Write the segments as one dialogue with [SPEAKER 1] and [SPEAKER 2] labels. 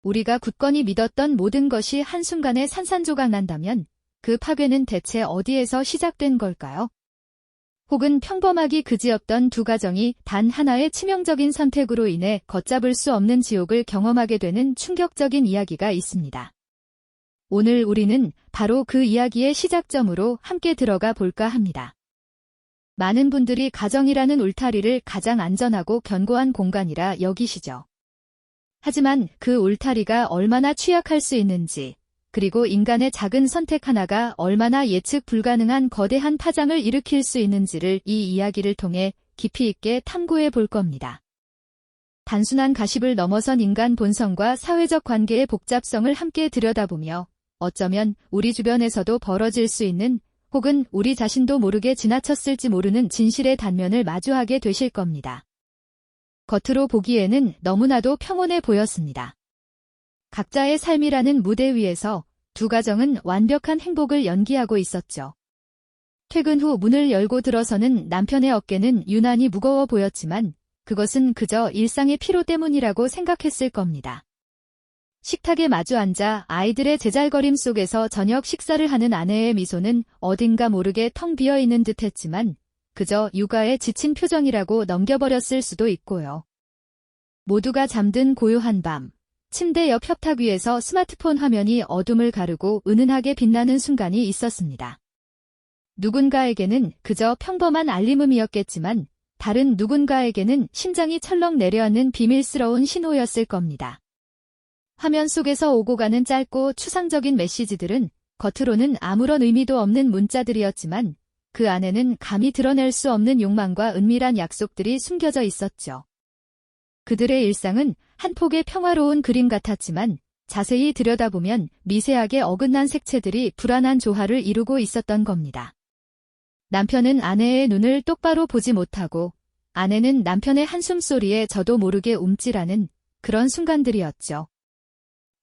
[SPEAKER 1] 우리가 굳건히 믿었던 모든 것이 한순간에 산산조각 난다면 그 파괴는 대체 어디에서 시작된 걸까요? 혹은 평범하기 그지없던 두 가정이 단 하나의 치명적인 선택으로 인해 걷잡을 수 없는 지옥을 경험하게 되는 충격적인 이야기가 있습니다. 오늘 우리는 바로 그 이야기의 시작점으로 함께 들어가 볼까 합니다. 많은 분들이 가정이라는 울타리를 가장 안전하고 견고한 공간이라 여기시죠. 하지만 그 울타리가 얼마나 취약할 수 있는지, 그리고 인간의 작은 선택 하나가 얼마나 예측 불가능한 거대한 파장을 일으킬 수 있는지를 이 이야기를 통해 깊이 있게 탐구해 볼 겁니다. 단순한 가십을 넘어선 인간 본성과 사회적 관계의 복잡성을 함께 들여다보며 어쩌면 우리 주변에서도 벌어질 수 있는 혹은 우리 자신도 모르게 지나쳤을지 모르는 진실의 단면을 마주하게 되실 겁니다. 겉으로 보기에는 너무나도 평온해 보였습니다. 각자의 삶이라는 무대 위에서 두 가정은 완벽한 행복을 연기하고 있었죠. 퇴근 후 문을 열고 들어서는 남편의 어깨는 유난히 무거워 보였지만 그것은 그저 일상의 피로 때문이라고 생각했을 겁니다. 식탁에 마주 앉아 아이들의 제잘거림 속에서 저녁 식사를 하는 아내의 미소는 어딘가 모르게 텅 비어있는 듯했지만 그저 육아에 지친 표정이라고 넘겨버렸을 수도 있고요. 모두가 잠든 고요한 밤, 침대 옆 협탁 위에서 스마트폰 화면이 어둠을 가르고 은은하게 빛나는 순간이 있었습니다. 누군가에게는 그저 평범한 알림음이었겠지만 다른 누군가에게는 심장이 철렁 내려앉는 비밀스러운 신호였을 겁니다. 화면 속에서 오고 가는 짧고 추상적인 메시지들은 겉으로는 아무런 의미도 없는 문자들이었지만 그 안에는 감히 드러낼 수 없는 욕망과 은밀한 약속들이 숨겨져 있었죠. 그들의 일상은 한 폭의 평화로운 그림 같았지만 자세히 들여다보면 미세하게 어긋난 색채들이 불안한 조화를 이루고 있었던 겁니다. 남편은 아내의 눈을 똑바로 보지 못하고 아내는 남편의 한숨소리에 저도 모르게 움찔하는 그런 순간들이었죠.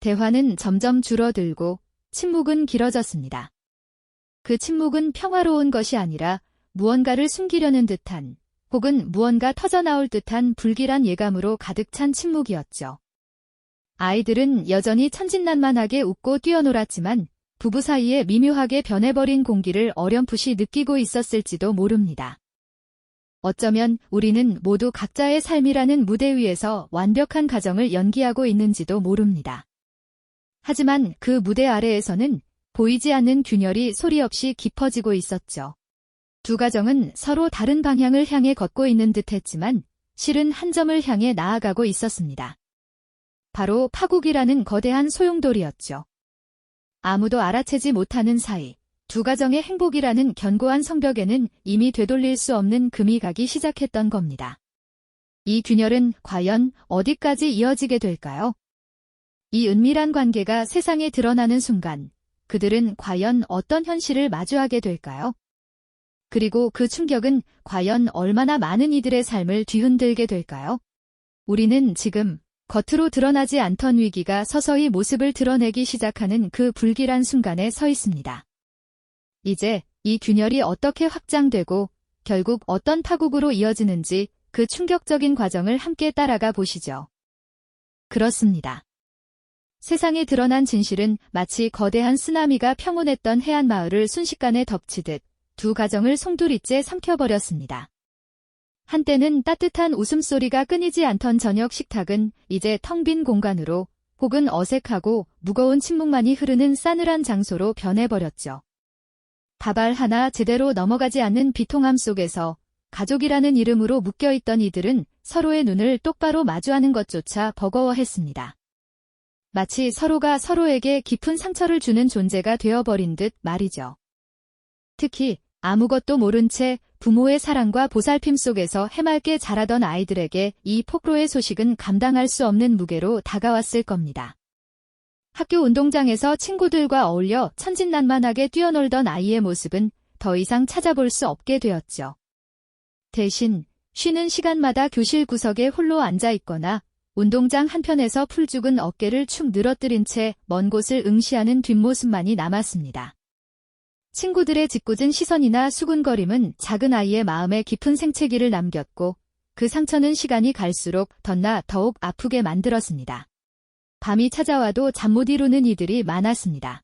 [SPEAKER 1] 대화는 점점 줄어들고 침묵은 길어졌습니다. 그 침묵은 평화로운 것이 아니라 무언가를 숨기려는 듯한 혹은 무언가 터져나올 듯한 불길한 예감으로 가득 찬 침묵이었죠. 아이들은 여전히 천진난만하게 웃고 뛰어놀았지만 부부 사이에 미묘하게 변해버린 공기를 어렴풋이 느끼고 있었을지도 모릅니다. 어쩌면 우리는 모두 각자의 삶이라는 무대 위에서 완벽한 가정을 연기하고 있는지도 모릅니다. 하지만 그 무대 아래에서는 보이지 않는 균열이 소리 없이 깊어지고 있었죠. 두 가정은 서로 다른 방향을 향해 걷고 있는 듯했지만 실은 한 점을 향해 나아가고 있었습니다. 바로 파국이라는 거대한 소용돌이였죠. 아무도 알아채지 못하는 사이 두 가정의 행복이라는 견고한 성벽에는 이미 되돌릴 수 없는 금이 가기 시작했던 겁니다. 이 균열은 과연 어디까지 이어지게 될까요? 이 은밀한 관계가 세상에 드러나는 순간 그들은 과연 어떤 현실을 마주하게 될까요? 그리고 그 충격은 과연 얼마나 많은 이들의 삶을 뒤흔들게 될까요? 우리는 지금 겉으로 드러나지 않던 위기가 서서히 모습을 드러내기 시작하는 그 불길한 순간에 서 있습니다. 이제 이 균열이 어떻게 확장되고 결국 어떤 파국으로 이어지는지 그 충격적인 과정을 함께 따라가 보시죠. 그렇습니다. 세상에 드러난 진실은 마치 거대한 쓰나미가 평온했던 해안 마을을 순식간에 덮치듯 두 가정을 송두리째 삼켜버렸습니다. 한때는 따뜻한 웃음소리가 끊이지 않던 저녁 식탁은 이제 텅 빈 공간으로 혹은 어색하고 무거운 침묵만이 흐르는 싸늘한 장소로 변해버렸죠. 밥알 하나 제대로 넘어가지 않는 비통함 속에서 가족이라는 이름으로 묶여있던 이들은 서로의 눈을 똑바로 마주하는 것조차 버거워했습니다. 마치 서로가 서로에게 깊은 상처를 주는 존재가 되어버린 듯 말이죠. 특히 아무것도 모른 채 부모의 사랑과 보살핌 속에서 해맑게 자라던 아이들에게 이 폭로의 소식은 감당할 수 없는 무게로 다가왔을 겁니다. 학교 운동장에서 친구들과 어울려 천진난만하게 뛰어놀던 아이의 모습은 더 이상 찾아볼 수 없게 되었죠. 대신 쉬는 시간마다 교실 구석에 홀로 앉아 있거나 운동장 한편에서 풀 죽은 어깨를 축 늘어뜨린 채 먼 곳을 응시하는 뒷모습만이 남았습니다. 친구들의 짓궂은 시선이나 수군거림은 작은 아이의 마음에 깊은 생채기를 남겼고 그 상처는 시간이 갈수록 덧나 더욱 아프게 만들었습니다. 밤이 찾아와도 잠 못 이루는 이들이 많았습니다.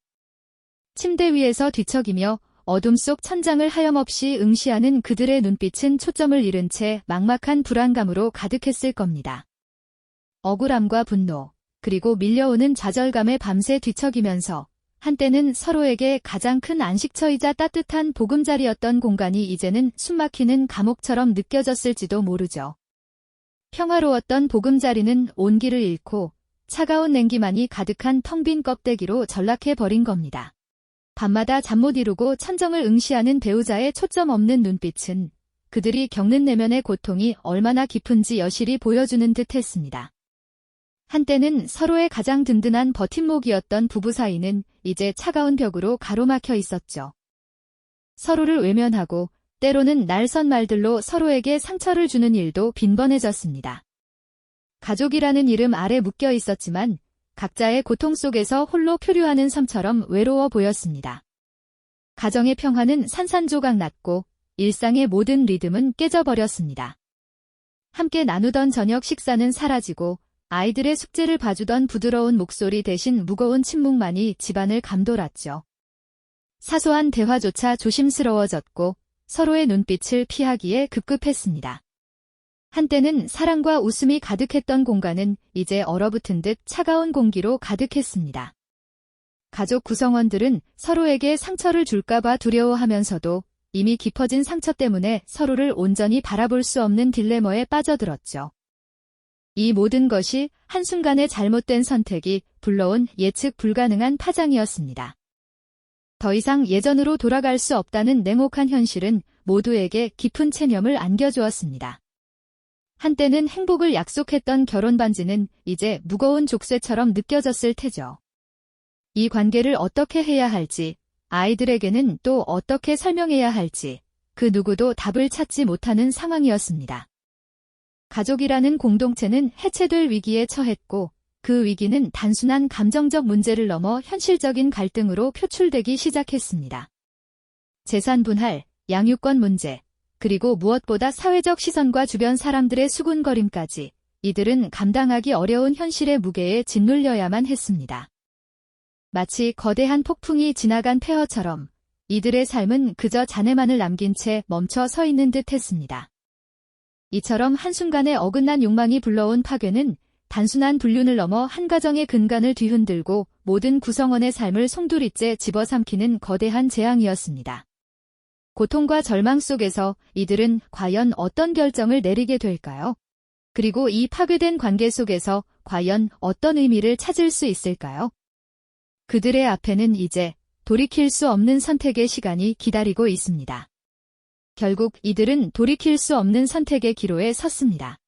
[SPEAKER 1] 침대 위에서 뒤척이며 어둠 속 천장을 하염없이 응시하는 그들의 눈빛은 초점을 잃은 채 막막한 불안감으로 가득했을 겁니다. 억울함과 분노, 그리고 밀려오는 좌절감에 밤새 뒤척이면서 한때는 서로에게 가장 큰 안식처이자 따뜻한 보금자리였던 공간이 이제는 숨막히는 감옥처럼 느껴졌을지도 모르죠. 평화로웠던 보금자리는 온기를 잃고 차가운 냉기만이 가득한 텅 빈 껍데기로 전락해버린 겁니다. 밤마다 잠 못 이루고 천정을 응시하는 배우자의 초점 없는 눈빛은 그들이 겪는 내면의 고통이 얼마나 깊은지 여실히 보여주는 듯 했습니다. 한때는 서로의 가장 든든한 버팀목이었던 부부 사이는 이제 차가운 벽으로 가로막혀 있었죠. 서로를 외면하고 때로는 날선 말들로 서로에게 상처를 주는 일도 빈번해졌습니다. 가족이라는 이름 아래 묶여 있었지만 각자의 고통 속에서 홀로 표류하는 섬처럼 외로워 보였습니다. 가정의 평화는 산산조각 났고 일상의 모든 리듬은 깨져버렸습니다. 함께 나누던 저녁 식사는 사라지고 아이들의 숙제를 봐주던 부드러운 목소리 대신 무거운 침묵만이 집안을 감돌았죠. 사소한 대화조차 조심스러워졌고 서로의 눈빛을 피하기에 급급했습니다. 한때는 사랑과 웃음이 가득했던 공간은 이제 얼어붙은 듯 차가운 공기로 가득했습니다. 가족 구성원들은 서로에게 상처를 줄까봐 두려워하면서도 이미 깊어진 상처 때문에 서로를 온전히 바라볼 수 없는 딜레마에 빠져들었죠. 이 모든 것이 한순간의 잘못된 선택이 불러온 예측 불가능한 파장이었습니다. 더 이상 예전으로 돌아갈 수 없다는 냉혹한 현실은 모두에게 깊은 체념을 안겨주었습니다. 한때는 행복을 약속했던 결혼 반지는 이제 무거운 족쇄처럼 느껴졌을 테죠. 이 관계를 어떻게 해야 할지, 아이들에게는 또 어떻게 설명해야 할지, 그 누구도 답을 찾지 못하는 상황이었습니다. 가족이라는 공동체는 해체될 위기에 처했고, 그 위기는 단순한 감정적 문제를 넘어 현실적인 갈등으로 표출되기 시작했습니다. 재산 분할, 양육권 문제, 그리고 무엇보다 사회적 시선과 주변 사람들의 수군거림까지 이들은 감당하기 어려운 현실의 무게에 짓눌려야만 했습니다. 마치 거대한 폭풍이 지나간 폐허처럼 이들의 삶은 그저 잔해만을 남긴 채 멈춰 서 있는 듯 했습니다. 이처럼 한순간에 어긋난 욕망이 불러온 파괴는 단순한 불륜을 넘어 한 가정의 근간을 뒤흔들고 모든 구성원의 삶을 송두리째 집어삼키는 거대한 재앙이었습니다. 고통과 절망 속에서 이들은 과연 어떤 결정을 내리게 될까요? 그리고 이 파괴된 관계 속에서 과연 어떤 의미를 찾을 수 있을까요? 그들의 앞에는 이제 돌이킬 수 없는 선택의 시간이 기다리고 있습니다. 결국 이들은 돌이킬 수 없는 선택의 기로에 섰습니다.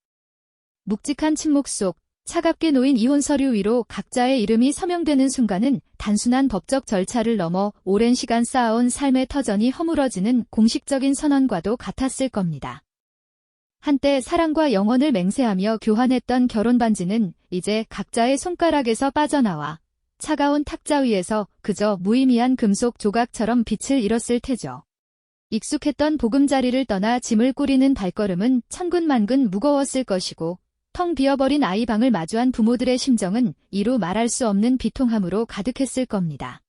[SPEAKER 1] 묵직한 침묵 속 차갑게 놓인 이혼 서류 위로 각자의 이름이 서명되는 순간은 단순한 법적 절차를 넘어 오랜 시간 쌓아온 삶의 터전이 허물어지는 공식적인 선언과도 같았을 겁니다. 한때 사랑과 영혼을 맹세하며 교환했던 결혼 반지는 이제 각자의 손가락에서 빠져나와 차가운 탁자 위에서 그저 무의미한 금속 조각처럼 빛을 잃었을 테죠. 익숙했던 보금자리를 떠나 짐을 꾸리는 발걸음은 천근만근 무거웠을 것이고 텅 비어버린 아이 방을 마주한 부모들의 심정은 이루 말할 수 없는 비통함으로 가득했을 겁니다.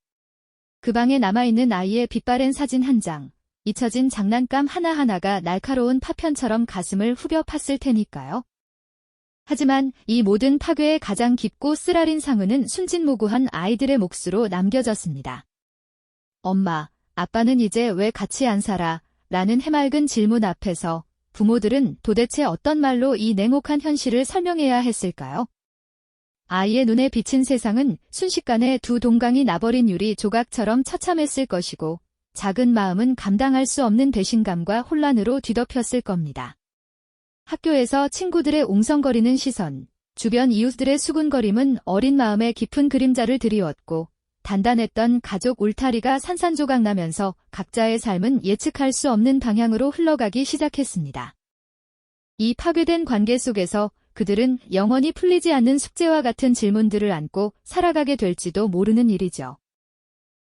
[SPEAKER 1] 그 방에 남아있는 아이의 빛바랜 사진 한 장, 잊혀진 장난감 하나하나가 날카로운 파편처럼 가슴을 후벼 팠을 테니까요. 하지만 이 모든 파괴의 가장 깊고 쓰라린 상흔은 순진무구한 아이들의 몫으로 남겨졌습니다. 엄마, 아빠는 이제 왜 같이 안 살아? 라는 해맑은 질문 앞에서 부모들은 도대체 어떤 말로 이 냉혹한 현실을 설명해야 했을까요? 아이의 눈에 비친 세상은 순식간에 두 동강이 나버린 유리 조각처럼 처참했을 것이고 작은 마음은 감당할 수 없는 배신감과 혼란으로 뒤덮였을 겁니다. 학교에서 친구들의 옹성거리는 시선, 주변 이웃들의 수군거림은 어린 마음에 깊은 그림자를 드리웠고 단단했던 가족 울타리가 산산조각 나면서 각자의 삶은 예측할 수 없는 방향으로 흘러가기 시작했습니다. 이 파괴된 관계 속에서 그들은 영원히 풀리지 않는 숙제와 같은 질문들을 안고 살아가게 될지도 모르는 일이죠.